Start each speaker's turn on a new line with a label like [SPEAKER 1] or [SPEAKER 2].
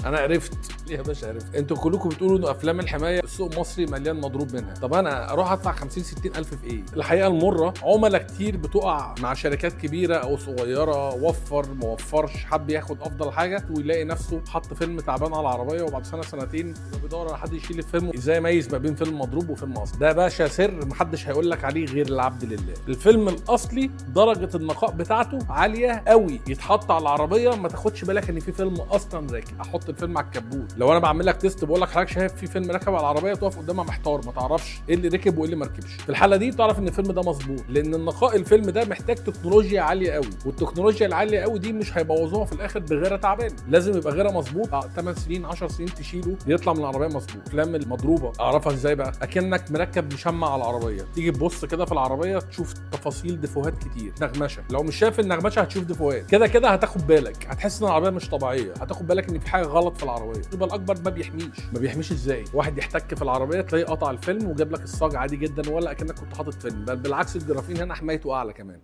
[SPEAKER 1] انا عرفت ليه يا باشا. عرفت انتوا كلكم بتقولوا ان افلام الحمايه السوق المصري مليان مضروب منها. طب انا اروح ادفع 50 60 الف في ايه؟ الحقيقه المره عملاء كتير بتقع مع شركات كبيره او صغيره، وفر ما وفرش، حب ياخد افضل حاجه ويلاقي نفسه حط فيلم تعبان على العربيه، وبعد سنه سنتين بيدور على حد يشيل الفيلم. ازاي يميز ما بين فيلم مضروب وفيلم اصلي؟ ده باشا سر محدش هيقول لك عليه غير العبد لله. الفيلم الاصلي درجه النقاء بتاعته عاليه قوي، يتحط على العربيه ما تاخدش بالك ان في فيلم اصلا راكب. احط الفيلم على الكبوت. لو انا بعمل لك تيست بقول لك حضرتك شايف في فيلم راكب على العربيه، تقف قدامها محتار ما تعرفش ايه اللي ركب وايه اللي ما ركبش. في الحاله دي تعرف ان الفيلم ده مظبوط، لان النقاء الفيلم ده محتاج تكنولوجيا عاليه قوي، والتكنولوجيا العاليه قوي دي مش هيبوظوها في الاخر بغيره تعبان. لازم يبقى غيره مظبوط 8 سنين 10 سنين تشيله يطلع من العربيه مظبوط. الافلام المضروبه اعرفها ازاي بقى؟ اكنك مركب مشمع على العربيه، تيجي تبص كده في العربيه تشوف تفاصيل ديفوهات كتير، نغمشه. لو مش شايف النغمشه هتشوف ديفوهات. كده كده هتاخد بالك، هتحس ان العربيه مش طبيعيه، هتاخد بالك ان في حاجه غلط في العربيه. يبقى الاكبر ما بيحميش ازاي؟ واحد يحتك في العربيه تلاقيه قطع الفيلم وجاب لك الصاج عادي جدا، ولا اكنك كنت حاطط فيلم، بل بالعكس الجرافين هنا حمايته اعلى كمان.